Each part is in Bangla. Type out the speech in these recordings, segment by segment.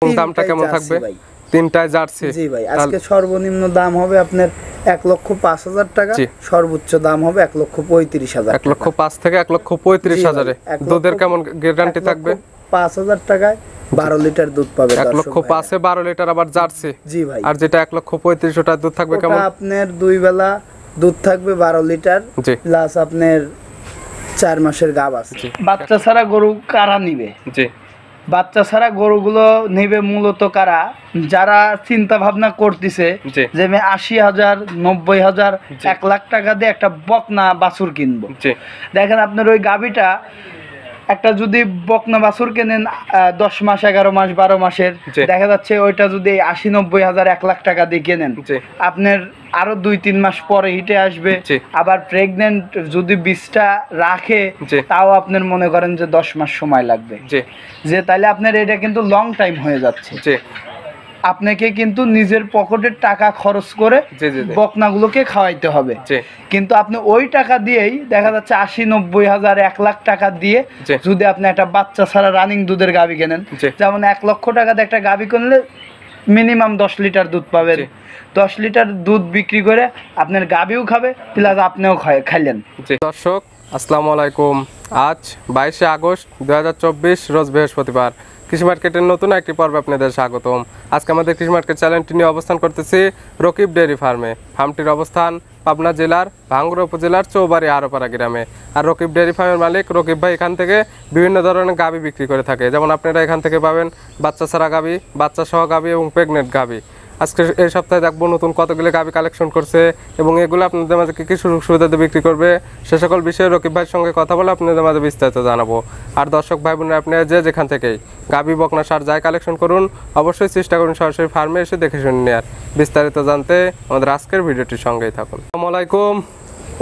দামটা কেমন থাকবে? তিনটায় জার্সি। জি ভাই, আজকে সর্বনিম্ন দাম হবে আপনার 1,05,000 টাকা, সর্বোচ্চ দাম হবে 1,35,000 টাকা। 1,05,000 থেকে 1,35,000 দুধের কেমন গ্যারান্টি থাকবে? 5,000 টাকায় 12 লিটার দুধ পাবে। 1,05,000 এ 12 লিটার আবার জার্সি। জি ভাই। আর যেটা 1,35,000 টাকা দুধ থাকবে কেমন? আপনার দুই বেলা দুধ থাকবে 12 লিটার, প্লাস আপনার 4 মাসের গাব আছে। বাচ্চা ছাড়া গরু কারা নিবে? জি, বাচ্চা ছাড়া গরুগুলো নেবে মূলত কারা? যারা চিন্তা ভাবনা করতেছে যে আমি 80,000, 90,000, 1 লাখ টাকা দিয়ে একটা বকনা বাছুর কিনবো। দেখেন আপনার ওই গাভীটা একটা যদি বকনা বাছুর কেনেন 10 মাস, 11 মাস, 12 মাসের, দেখা যাচ্ছে ওইটা যদি 80-90,000, 1 লাখ টাকা দিয়ে কেনেন, আপনার আরো 2-3 মাস পরে হিটে আসবে। আবার প্রেগনেন্ট যদি 20টা রাখে, তাও আপনার মনে করেন যে 10 মাস সময় লাগবে। যে তাহলে আপনার এটা কিন্তু লং টাইম হয়ে যাচ্ছে। আপনাকে কিন্তু নিজের পকেটের টাকা খরচ করে বকনাগুলোকে খাওয়াইতে হবে। কিন্তু আপনি ওই টাকা দিয়েই দেখা যাচ্ছে 80-90,000, 1 লাখ টাকা দিয়ে যদি আপনি একটা বাচ্চা ছাড়া রানিং দুধের গাভী কেনেন, যেমন 1 লক্ষ টাকাতে একটা গাভী কিনলে মিনিমাম 10 লিটার দুধ পাবেন। 10 লিটার দুধ বিক্রি করে আপনার গাভীও খাবে, প্লাস আপনিও খাইলেন। দর্শক আসসালামু আলাইকুম। আজ 22শে আগস্ট 2024 রোজ বৃহস্পতিবার। কৃষি মার্কেটের নতুন একটি পর্বে আপনাদের স্বাগতম। আজকে আমাদের কৃষি মার্কেট চ্যানেলটি নিয়ে অবস্থান করতেছি রকিব ডেয়ারি ফার্মে। ফার্মটির অবস্থান পাবনা জেলার ভাঙ্গুড়া উপজেলার চৌবাড়ি আরোপাড়া গ্রামে। আর রকিব ডেয়ারি ফার্মের মালিক রকিব ভাই এখান থেকে বিভিন্ন ধরনের গাভী বিক্রি করে থাকে। যেমন আপনারা এখান থেকে পাবেন বাচ্চা ছাড়া গাভী, বাচ্চা সহ গাভী এবং প্রেগনেন্ট গাভী। আজকে এই সপ্তাহে দেখবো নতুন কতগুলো গাভী কালেকশন করছে এবং এগুলো আপনাদের মাঝে কী কী সুযোগ সুবিধাতে বিক্রি করবে, সে সকল বিষয়ে রকিব ভাইয়ের সঙ্গে কথা বলে আপনাদের মাঝে বিস্তারিত জানাবো। আর দর্শক ভাই বোনেরা, আপনারা যেখান থেকেই গাভী, বকনা, ষাঁড় যাই কালেকশন করুন, অবশ্যই চেষ্টা করুন সরাসরি ফার্মে এসে দেখে শুনে নেওয়ার। বিস্তারিত জানতে আমাদের আজকের ভিডিওটির সঙ্গেই থাকুন। আসসালামু আলাইকুম।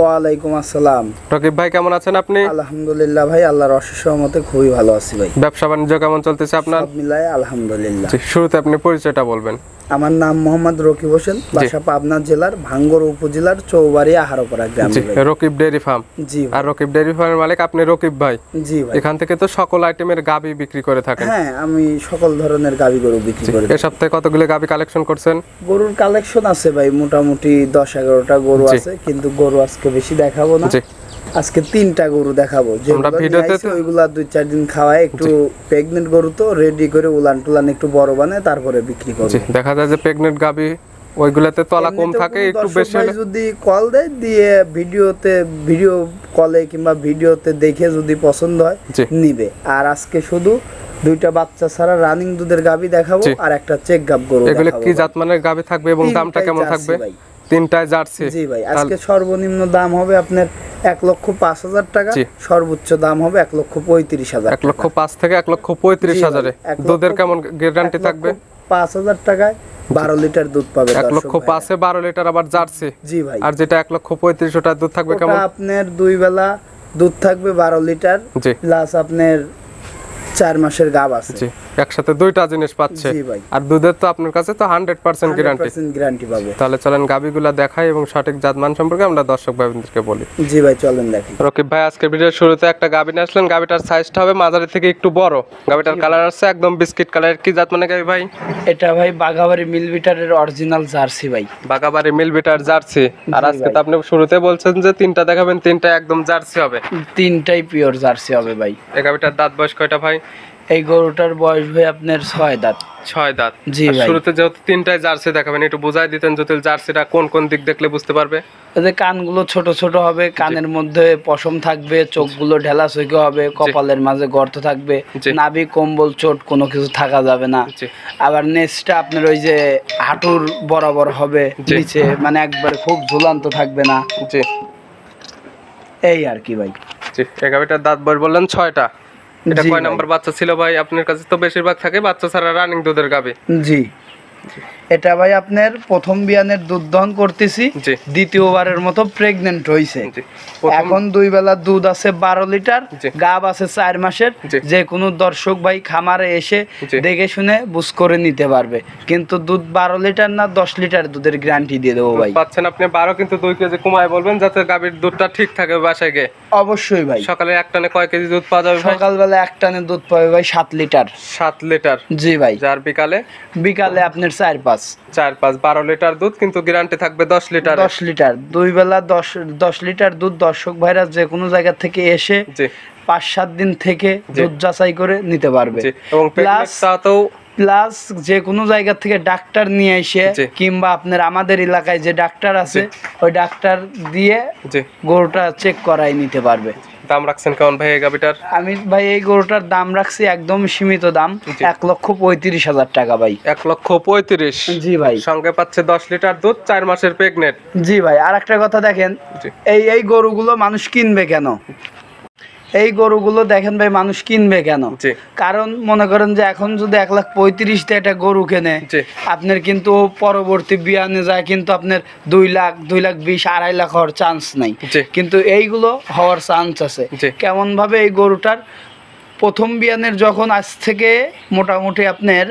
ওয়ালাইকুম আসসালাম। রকিব ভাই কেমন আছেন আপনি? আলহামদুলিল্লাহ ভাই, আল্লাহর অশেষ রহমতে খুবই ভালো আছি ভাই। ব্যবসা বাণিজ্য কেমন চলতেছে আপনার? সব মিলায় আলহামদুলিল্লাহ। শুরুতে আপনি পরিচয়টা বলবেন। আমার নাম মোহাম্মদ রকিব হোসেন, বাসা পাবনা জেলার ভাঙ্গুড়া উপজেলার চৌবাড়ি আরোপাড়া গ্রামে। Rakib dairy farm. জি। আর রকিব ডেয়ারি ফার্মের মালিক আপনি রকিব ভাই? জি ভাই। এখান থেকে তো সকল আইটেমের গাভী বিক্রি করে থাকেন? হ্যাঁ, আমি সকল ধরনের গাভী গরু বিক্রি করি। এই সপ্তাহে কতগুলো গাভী কালেকশন করছেন? গরুর কালেকশন আছে ভাই মোটামুটি 10-11টা গরু আছে, কিন্তু গরু আজকে বেশি দেখাবো না। আজকে 3টা গরু দেখাবো, যেগুলো ওইগুলা 2-4 দিন খাওয়ায় একটু প্রেগনেন্ট গরু তো রেডি করে উলান টুলান একটু বড় বানায় তারপরে বিক্রি করব। দেখা যায় যে প্রেগনেন্ট গাভী ওইগুলাতে তলা কম থাকে, একটু বেশি হলে যদি কল দেয় দিয়ে ভিডিও কলে কিংবা ভিডিওতে দেখে যদি পছন্দ হয় নিবে। আর আজকে শুধু 2টা বাচ্চা ছাড়া রানিং দুধের গাভী দেখাবো আর একটা চেক গাব গরু দেখাবো। এগুলো কি জাতমানের গাভী থাকবে এবং দামটা কেমন থাকবে? 3টায় জার্সি। জি ভাই, আজকে সর্বনিম্ন দাম হবে আপনার 1,05,000 টাকা, সর্বোচ্চ দাম হবে 1,35,000 টাকা। 1,05,000 থেকে 1,35,000 দুধের কেমন গ্যারান্টি থাকবে? 5,000 টাকায় 12 লিটার দুধ পাবে। 1,05,000 এ 12 লিটার আবার জার্সি। জি ভাই। আর যেটা 1,35,000 টাকা দুধ থাকবে কেমন? আপনার দুই বেলা দুধ থাকবে 12 লিটার, প্লাস আপনার 4 মাসের গাব আছে। একসাথে 2টা জিনিস পাচ্ছে। আর দুধের তো আপনার কাছে তো 100% গ্যারান্টি পাবে। তাহলে চলেন গাভীগুলা দেখাই এবং সঠিক জাতমান সম্পর্কে আমরা দর্শক ভাইদেরকে বলি। জি ভাই, চলেন দেখি। রকিব ভাই আজকে ভিডিওর শুরুতে একটা গাভী নিয়ে আসলেন। গাভীটার সাইজটা হবে মাঝারি থেকে একটু বড়। গাভীটার কালার আছে একদম বিস্কিট কালার। কি জাত মানে গাভী ভাই? এটা ভাই বাগাবাড়ি মিল বিটারের অরিজিনাল জার্সি ভাই। বাগাবাড়ি মিল বিটার জার্সি। আর আজকে তো আপনি শুরুতে বলছেন যে 3টা দেখাবেন, 3টা একদম জার্সি হবে। 3টাই পিওর জার্সি হবে ভাই। এই গাভীটার দাঁত বয়স কয়টা ভাই? এই গরুটার বয়স ভাই আপনার 6 দাঁত। 6 দাঁত। জি ভাই। শুরুতে যেহেতু 3টায় জার্সি দেখাবেন, একটু বুঝাই দিতেন যদি জার্সিটা কোন কোন দিক দেখলে বুঝতে পারবে? যে কানগুলো ছোট ছোট হবে, কানের মধ্যে পশম থাকবে, চোখগুলো ঢেলা চোখে হবে, কপালের মাঝে গর্ত থাকবে, নাভি কম্বল চোট কোনো কিছু থাকা যাবে না। আবার নেজটা আপনার ওই যে হাঁটুর বরাবর হবে নিচে, মানে একবারে খুব ঝুলান্ত থাকবে না। জি, এই আর কি ভাই। জি। এই গাভীটার দাঁত বয়স বললেন 6টা। এটা কয় নাম্বার বাচ্চা ছিল ভাই? আপনার কাছে তো বেশিরভাগ থাকে বাচ্চা ছাড়া রানিং দুধের গাভী। জি, এটা ভাই আপনার প্রথম বিয়ানের দুধ দহন করতেছি, জি। দ্বিতীয়বারের মতো প্রেগনেন্ট হয়েছে। জি। প্রথম- এখন 2 বেলা দুধ আছে 12 লিটার, জি। গাব আছে 4 মাসের। জি। যে কোনো দর্শক ভাই খামারে এসে জি। দেখে শুনে বুঝ করে নিতে পারবে, কিন্তু দুধ 12 লিটার না 10 লিটার দুধের গ্যারান্টি দিয়ে দেবো ভাই। পাচ্ছেন আপনি 12, কিন্তু 2 কেজি কমায় বলবেন যাতে গাভীর দুধটা ঠিক থাকে বাসায় গিয়ে। অবশ্যই ভাই। সকালে এক টানে কয় কেজি দুধ পাওয়া যাবে ভাই? সকালবেলা এক টানে দুধ পাবে ভাই 7 লিটার। 7 লিটার। জি ভাই। যার বিকালে বিকালে আপনার 4-5 12 লিটার দুধ, কিন্তু গ্যারান্টি থাকবে 10 লিটার। 10 লিটার 2 বেলা 10 লিটার দুধ দর্শক ভাইরা যে কোনো জায়গা থেকে এসে জি 5-7 দিন থেকে জি। দুধ যাচাই করে নিতে পারবে। জি। এবং প্লাস প্রেগনেন্টটাও প্লাস যে কোনো জায়গা থেকে ডাক্তার নিয়ে এসে জি। কিংবা আপনার আমাদের এলাকায় যে ডাক্তার আছে জি। ওই ডাক্তার দিয়ে জি। গরুটা চেক করাই নিতে পারবে। দাম রাখছেন কেমন ভাই এই গাভীটার? আমি ভাই এই গরুটার দাম রাখছি একদম সীমিত দাম, জি। 1,35,000 টাকা ভাই। 1,35,000। জি ভাই। সঙ্গে পাচ্ছে 10 লিটার দুধ, 4 মাসের প্রেগনেন্ট। জি ভাই। আর একটা কথা দেখেন, জি। এই গরুগুলো মানুষ কিনবে কেন? এই গরুগুলো দেখেন ভাই মানুষ কিনবে কেন? জি। কারণ মনে করেন যে এখন যদি 1,35,000 দিয়ে একটা গরু কেনে, জি। আপনার কিন্তু পরবর্তী বিয়ানে যায় কিন্তু আপনার 2 লাখ, 2,20,000, 2.5 লাখ হওয়ার চান্স নাই। জি। কিন্তু এইগুলো হওয়ার চান্স আছে। জি। কেমন ভাবে? এই গরুটার প্রথম বিয়ানের যখন আজ থেকে মোটামুটি আপনার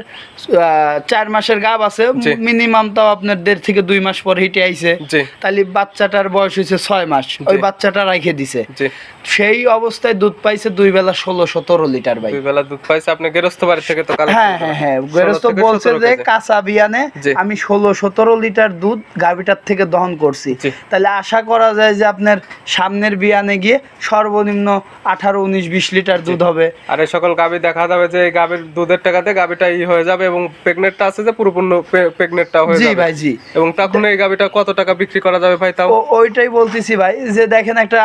4 মাসের গাব আছে, জি। মিনিমাম তাও আপনার 1.5 থেকে 2 মাস পর হিটে আইছে, জি। তাহলে বাচ্চাটার বয়স হয়েছে 6 মাস, ওই বাচ্চাটা রেখে দিছে। জি। সেই অবস্থায় দুধ পাইছে 2 বেলা 16-17 লিটার ভাই। 2 বেলা দুধ পাইছে আপনি গৃহস্থ বাড়ি থেকে তো কালেক্ট হ্যাঁ হ্যাঁ হ্যাঁ, গৃহস্থ 16 থেকে বলছে 17 যে কেজি। কাঁচা বিয়ানে জি। আমি 16-17 লিটার দুধ গাভিটার থেকে দহন করছি। জি। তাহলে আশা করা যায় যে আপনার সামনের বিয়ানে গিয়ে সর্বনিম্ন 18-19-20 লিটার দুধ হবে। আর এই সকল গাভী দেখা যাবে যে এই গাভীর দুধের টাকাতে গাভীটা হয়ে যাবে, এবং প্রেগনেন্টটা আছে যে পুরোপূর্ণ প্রেগনেন্টটা হয়ে জি যাবে। ভাই জি। এবং তখন এই গাভীটা কত টাকা বিক্রি করা যাবে ভাই তাও? ওইটাই বলতেছি ভাই, যে দেখেন একটা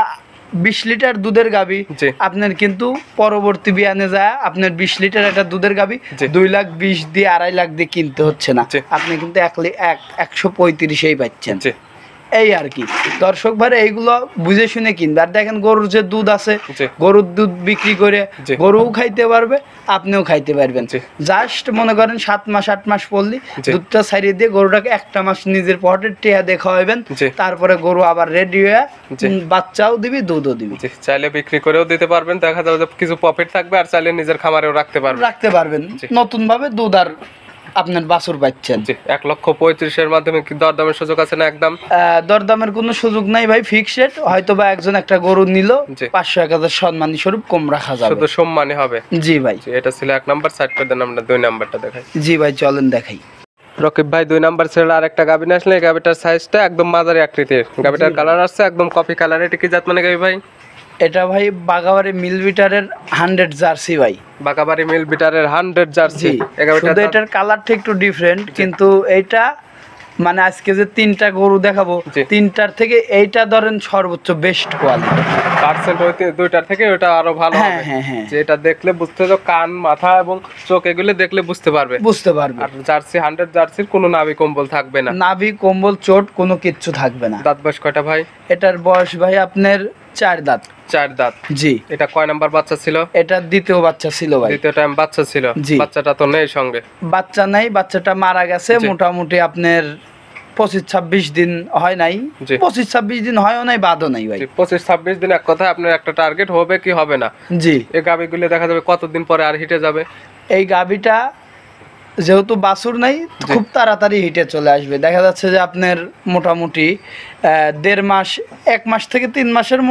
20 লিটার দুধের গাভী জি। আপনার কিন্তু পরবর্তী বিয়ানে যায় আপনার 20 লিটার একটা দুধের গাভী জি। 2,20,000 দিয়ে 2.5 লাখ দিয়ে কিনতে হচ্ছে না, জি। আপনি কিন্তু 135,000 পাচ্ছেন। জি। এই আর কি দর্শক ভাই, এইগুলো বুঝে শুনে কিনবে। আর দেখেন গরুর যে দুধ আছে, জি। গরুর দুধ বিক্রি করে জি। গরুও খাইতে পারবে, আপনিও খাইতে পারবেন। জি। জাস্ট মনে করেন 7 মাস 8 মাস পড়লি জি। দুধটা ছাড়িয়ে দিয়ে গরুটাকে একটা মাস নিজের পকেটে টেয়া দিয়ে খাওয়াবেন, জি। তারপরে গরু আবার রেডি হয়ে জি। বাচ্চাও দিবি দুধও দিবি, জি। চাইলে বিক্রি করেও দিতে পারবেন, দেখা যাবে যে কিছু প্রফিট থাকবে, আর চাইলে নিজের খামারেও রাখতে পারবেন। রাখতে পারবেন। জি। নতুন ভাবে দুধ আর আপনার বাছুর পাচ্ছেন। জি। 1,35,000 মাধ্যমে কি দরদামের সুযোগ আছে না একদম? দরদামের কোনো সুযোগ নাই ভাই, ফিক্সড। হয়তো বা একজন একটা গরু নিল, জি। 500-1,000 সম্মানী স্বরূপ কম রাখা যাবে। শুধু সম্মানই হবে। জি ভাই। জি। এটা ছিল 1 নাম্বার, সাইড করে দেন, আমরা 2 নাম্বারটা দেখাই। জি ভাই, চলেন দেখাই। রকিব ভাই 2 নাম্বার ছেড়ে আর একটা গাভী আসলে এই গাভীটার সাইজটা একদম মাঝারি আকৃতির, গাভীটার কালার আছে একদম কফি কালার। এটা কি জাত মানে গাভী ভাই? এটা ভাই বাগাবাড়ি মিলবিটারের 100 জার্সি ভাই। বাগাবাড়ি মিল বিটারের 100 জার্সি। জি। শুধু এটার কালারটা একটু ডিফারেন্ট, কিন্তু এইটা মানে আজকে যে 3টা গরু দেখাবো, জি। 3টার থেকে এইটা ধরেন সর্বোচ্চ বেস্ট কোয়ালিটি। পার্সেন্ট হইতে 2টার থেকে ওটা আরো ভালো হ্যাঁ হবে। হ্যাঁ হ্যাঁ, যে এটা দেখলে বুঝতে তো, কান মাথা এবং চোখ এগুলো দেখলে বুঝতে পারবে। বুঝতে পারবে। আর জার্সি 100 জার্সির কোনো নাভি কম্বল থাকবে না, নাভি কম্বল চোট কোনো কিচ্ছু থাকবে না। দাঁত বয়স কয়টা ভাই? এটার বয়স ভাই আপনার 4 দাঁত। 4 দাঁত। জি। এটা কয় নাম্বার বাচ্চা ছিল? এটা দ্বিতীয় বাচ্চা ছিল ভাই। দ্বিতীয় টাইম বাচ্চা ছিল। জি। বাচ্চাটা তো নেই সঙ্গে। বাচ্চা নাই, বাচ্চাটা মারা গেছে। জি। মোটামুটি আপনার 25-26 দিন হয় নাই, জি। 25-26 দিন হয়ও নাই, বাদও নাই ভাই। 25-26 দিন, এক কথায় আপনার একটা টার্গেট হবে কি হবে না। জি। এই গাভিগুলো দেখা যাবে কতদিন পরে আর হিটে যাবে? এই গাভিটা যেহেতু বাছুর নাই, জি। খুব তাড়াতাড়ি হিটে চলে আসবে। দেখা যাচ্ছে যে আপনার মোটামুটি 1.5 মাস, 1 মাস থেকে 3 মাসের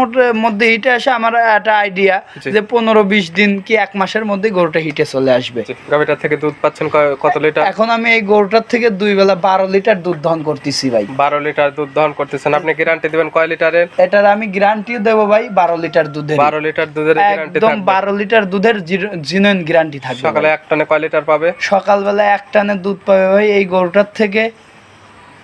মধ্যে হিটে আসে। আমার একটা আইডিয়া জি। যে 15-20 দিন কি 1 মাসের মধ্যে গরুটা হিটে চলে আসবে। গাভিটা থেকে দুধ পাচ্ছেন কত লিটার? এখন আমি এই গরুটার থেকে 2 বেলা 12 লিটার দুধ দহন করতেছি ভাই। 12 লিটার দুধ দহন করতেছেন। আপনি গ্যারান্টি দিবেন কয় লিটারের? এটার আমি গ্যারান্টিও দেবো ভাই 12 লিটার দুধের। 12 লিটার দুধের গ্যারান্টি একদম থাকবে। 12 লিটার দুধের জিনুইন গ্যারান্টি থাকবে। সকালে এক টানে কয় লিটার পাবে? সকালবেলা এক টানে দুধ পাবে ভাই এই গরুটার থেকে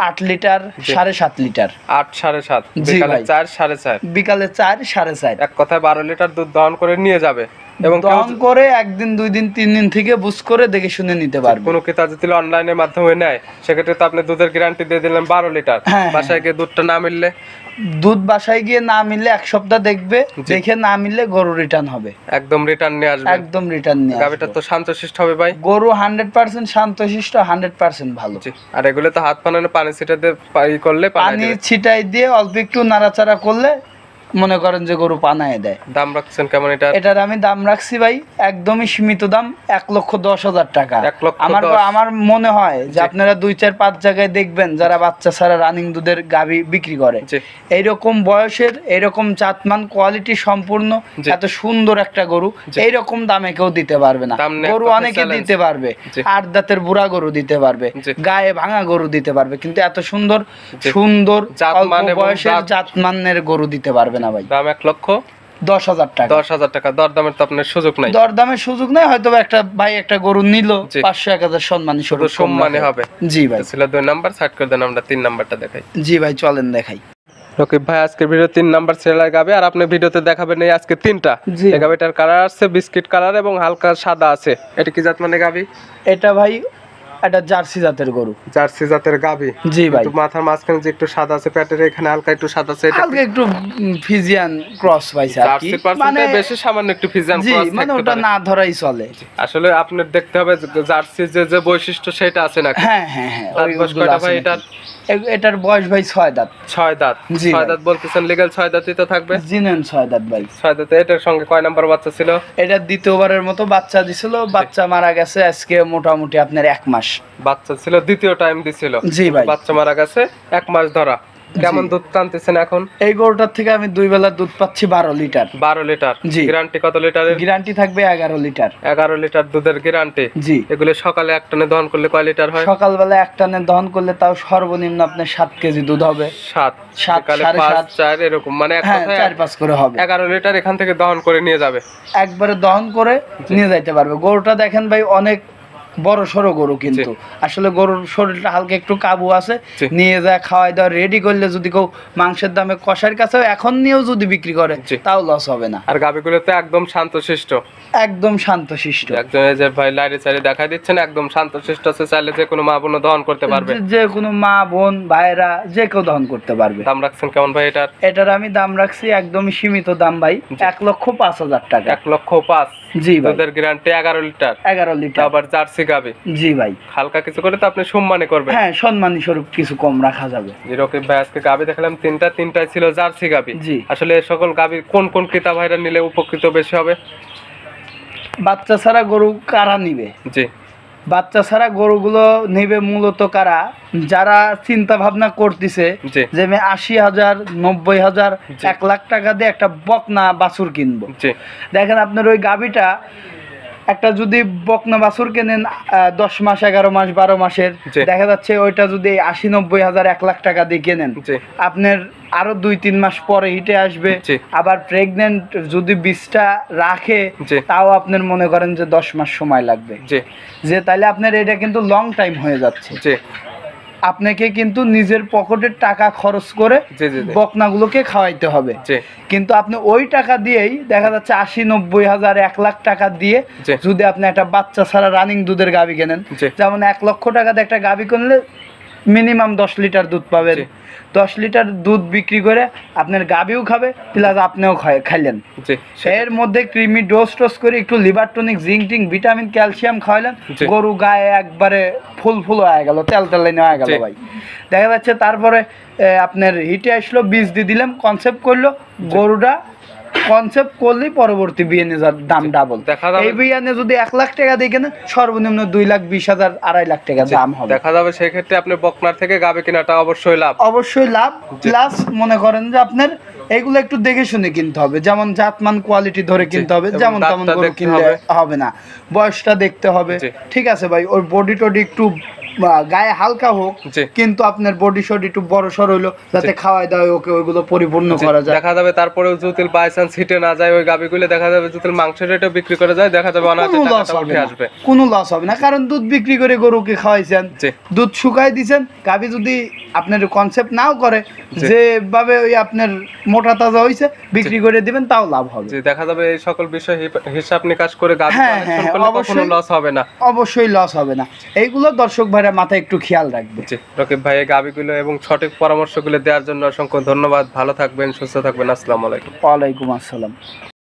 8 লিটার, 7.5 লিটার। 8 7.5, জি বিকালে ভাই। 4 4.5। বিকালে 4 4.5। এক কথায় 12 লিটার দুধ দহন করে নিয়ে যাবে। এবং দহন করে একদিন 2 দিন 3 দিন থেকে বুঝ করে দেখে শুনে নিতে পারবে। কোনো ক্রেতা যদি অনলাইনের মাধ্যমে নেয় সেক্ষেত্রে তো আপনি দুধের গ্যারান্টি দিয়ে দিলেন 12 লিটার, বাসায় গিয়ে দুধটা না মিললে দুধ বাসায় গিয়ে না মিললে 1 সপ্তাহ দেখবে, দেখে না মিললে গরু রিটার্ন হবে, একদম রিটার্ন নিয়ে আসবে, একদম রিটার্ন নিয়ে আসবে। গাবিটা তো শান্তশিষ্ট হবে ভাই, গরু 100% শান্তশিষ্ট, 100% ভালো। আর এগুলো তো হাত বানানো পানি ছিটাতে করলে পানি ছিটাই দিয়ে অল্প একটু নাড়াচাড়া করলে মনে করেন যে গরু পানায় দেয়। দাম রাখছেন কেমন এটা? এটার আমি দাম রাখছি ভাই একদমই সীমিত দাম, 1,10,000 টাকা। 1,10,000 আমার মনে হয় যে আপনারা 2-4-5 জায়গায় দেখবেন যারা বাচ্চা ছাড়া রানিং দুধের গাভী বিক্রি করে, এইরকম বয়সের, এইরকম জাতমান কোয়ালিটি সম্পূর্ণ এত সুন্দর একটা গরু এইরকম দামে কেউ দিতে পারবে না। গরু অনেকে দিতে পারবে, 8 দাঁতের বুড়া গরু দিতে পারবে, গায়ে ভাঙা গরু দিতে পারবে, কিন্তু এত সুন্দর সুন্দর অল্প বয়সের জাতমানের গরু দিতে পারবে না ভাই। দাম 1,10,000 টাকা। 10,000 টাকা দরদামের তো আপনার সুযোগ নাই, দরদামের সুযোগ নাই। হয়তো একটা ভাই একটা গরু নিল 500-1000 সম্মানী শুধু সম্মানে হবে। জি ভাই, ছিল 2 নাম্বার, সাইড করে দেন, আমরা 3 নাম্বারটা দেখাই। জি ভাই চলেন দেখাই। রকিব ভাই আজকের ভিডিও 3 নাম্বার সেলার গাবে, আর আপনি ভিডিওতে দেখাবেন এই আজকে 3টা। এই গাবিটার কালার আছে বিস্কিট কালার এবং হালকা সাদা আছে। এটা কি জাত মানে গাবি? এটা ভাই এটা জার্সি জাতের গরু। জার্সি জাতের গাবি। জি ভাই, মাথার মাঝখানে যে একটু সাদা আছে, পেটের এখানে হালকা একটু সাদা আছে, এটা হালকা একটু ফিজিয়ান ক্রস পাইছে আর কি, মানে বেশি সামান্য একটু ফিজিয়ান ক্রস, মানে ওটা না ধরাই চলে। আসলে আপনি দেখতে হবে জার্সি যে বৈশিষ্ট্য সেটা আছে নাকি। হ্যাঁ হ্যাঁ হ্যাঁ, ওইগুলো ভাই এটার বয়স ভাই 6 দাঁত। 6 দাঁত? 6 দাঁত বলতেছেন, লিগ্যাল 6 দাঁতই তো থাকবে। জিনেন 6 দাঁত ভাই। 6 দাঁত। এটার সঙ্গে কয় নাম্বার বাচ্চা ছিল? এটা দ্বিতীয়বারের মতো বাচ্চা দিছিল, বাচ্চা মারা গেছে আজকে মোটামুটি আপনার 1 মাস বাচ্চা ছিল, দ্বিতীয় টাইম দিছিল। জি ভাই, বাচ্চা মারা গেছে 1 মাস ধরা। কেমন দুধ টানতেছেন এখন? এই গরুটার থেকে আমি 2 বেলা দুধ পাচ্ছি 12 লিটার। 12 লিটার? জি। গ্যারান্টি কত লিটারের? গ্যারান্টি থাকবে 11 লিটার। 11 লিটার দুধের গ্যারান্টি। জি। এগুলো সকালে এক টানে দহন করলে কয় লিটার হয়? সকালবেলা এক টানে দহন করলে তাও সর্বনিম্ন আপনার 7 কেজি দুধ হবে। 7 5 4 এরকম, মানে এক কথায় 4-5 করে হবে। 11 লিটার এখান থেকে দহন করে নিয়ে যাবে, একবারে দহন করে নিয়ে যাইতে পারবে। গরুটা দেখেন ভাই অনেক বড় সড়ো গরু, কিন্তু আসলে গরুর শরীরটা হালকা একটু কাবু আছে, নিয়ে যায় খাওয়াই দাওয়া রেডি করলে যদি কেউ মাংসের দামে কষার কাছে এখন নিয়েও যদি বিক্রি করে তাও লস হবে না। আর গাবিগুলো তো একদম শান্তশিষ্ট, একদম শান্তশিষ্ট। একজন এই যে ভাই লাইরে চাইলে দেখা দিচ্ছেন একদম শান্তশিষ্ট আছে, চাইলে যে কোনো মা বোন দহন করতে পারবে, যে কোনো মা বোন ভাইরা যে কেউ দহন করতে পারবে। দাম রাখছেন কেমন ভাই এটার? এটার আমি দাম রাখছি একদমই সীমিত দাম ভাই, 1,05,000 টাকা। 1,05,000? জি ভাই। দুধের গ্যারান্টি 11 লিটার? 11 লিটার। আবার জার্সি গাবি? জি ভাই। হালকা কিছু করে তো আপনি সম্মানী করবেন? হ্যাঁ, সম্মানী স্বরূপ কিছু কম রাখা যাবে। জি রকিব ভাই আজকে গাবি দেখালাম 3টাই ছিল জার্সি গাবি। জি। আসলে সকল গাবি কোন কোন ক্রেতা ভাইরা নিলে উপকৃত বেশি হবে? বাচ্চা ছাড়া গরু কারা নিবে? জি, বাচ্চা ছাড়া গরুগুলো নেবে মূলত কারা, যারা চিন্তা ভাবনা করতেছে যে আমি 80,000 90,000 1 লাখ টাকা দিয়ে একটা বকনা বাছুর কিনবো। দেখেন আপনার ওই গাবিটা একটা যদি বকনা বাছুর কেনেন 10 মাস 11 মাস 12 মাসের, দেখা যাচ্ছে ওইটা যদি 80-90,000 1 লাখ টাকা দিয়ে কেনেন, আপনার আরো 2-3 মাস পরে হিটে আসবে। আবার প্রেগনেন্ট যদি 20টা রাখে তাও আপনার মনে করেন যে 10 মাস সময় লাগবে, যে তাইলে আপনার এটা কিন্তু লং টাইম হয়ে যাচ্ছে। আপনাকে কিন্তু নিজের পকেটের টাকা খরচ করে বকনাগুলোকে খাওয়াইতে হবে, কিন্তু আপনি ওই টাকা দিয়েই দেখা যাচ্ছে 80-90,000 1 লাখ টাকা দিয়ে যদি আপনি একটা বাচ্চা ছাড়া রানিং দুধের গাভী কেনেন, যেমন 1 লক্ষ টাকা দিয়ে একটা গাভী কিনলে মিনিমাম 10 লিটার দুধ পাবেন। 10 লিটার দুধ বিক্রি করে আপনার গাভীও খাবে প্লাস আপনিও খাইলেন। এর মধ্যে ক্রিমি ডোজ টোজ করে একটু লিভার টনিক জিঙ্ক টিঙ্ক ভিটামিন ক্যালসিয়াম খাওয়াইলেন, গরু গায়ে একবারে ফুল হয়ে গেল, তেল লাইনে হয়ে গেল ভাই। দেখা যাচ্ছে তারপরে আপনার হিটে আসলো, বীজ দিয়ে দিলাম, কনসেপ্ট করলো, গরুটা কনসেপ্ট করলেই পরবর্তী বিয়ানে দাম ডাবল। এই বিয়ানে যদি 1 লাখ টাকা দিয়ে কেনেন সর্বনিম্ন 2,20,000 2.5 লাখ টাকা দাম হবে। দেখা যাবে সেই ক্ষেত্রে আপনি বকনার থেকে গাবে কেনাটা অবশ্যই লাভ, অবশ্যই লাভ। প্লাস মনে করেন যে আপনার এগুলো একটু দেখে শুনে কিনতে হবে, যেমন জাতমান কোয়ালিটি ধরে কিনতে হবে, যেমন তেমন গরু কিনলে হবে না, বয়সটা দেখতে হবে। ঠিক আছে ভাই, ওর বডি টডি একটু গায়ে হালকা হোক, জি। কিন্তু আপনার বডি শডি একটু বড় সড় হইলো, যাতে খাওয়াই দাওয়াই ওকে ওইগুলো পরিপূর্ণ করা যায়। দেখা যাবে তারপরেও যদি বাই চান্স হিটে না যায় ওই গাবিগুলো, দেখা যাবে যদি মাংসের রেটও বিক্রি করে যায়, দেখা যাবে অনায়াসে কোনো লস টাকাটা হবে উঠে না, আসবে। কোনো লস হবে না, কারণ দুধ বিক্রি করে গরুকে খাওয়াইছেন, জি। দুধ শুকাই দিছেন। গাভী যদি আপনার কনসেপ্ট নাও করে, জি। যেভাবে ওই আপনার মোটা তাজা হইছে বিক্রি করে দিবেন, তাও লাভ হবে। জি, দেখা যাবে এই সকল বিষয় হিসাব নিকাশ করে গাবি হ্যাঁ, কালেকশন হ্যাঁ, করলে কখনো অবশ্যই। লস হবে না। অবশ্যই লস হবে না, এইগুলো দর্শক ভাইরা মাথায় একটু খেয়াল রাখবে। জি, রকিব ভাই এই গাবিগুলো এবং সঠিক পরামর্শগুলো দেওয়ার জন্য অসংখ্য ধন্যবাদ। ভালো থাকবেন, সুস্থ থাকবেন। আসসালামু আলাইকুম। ওয়ালাইকুম আসসালাম।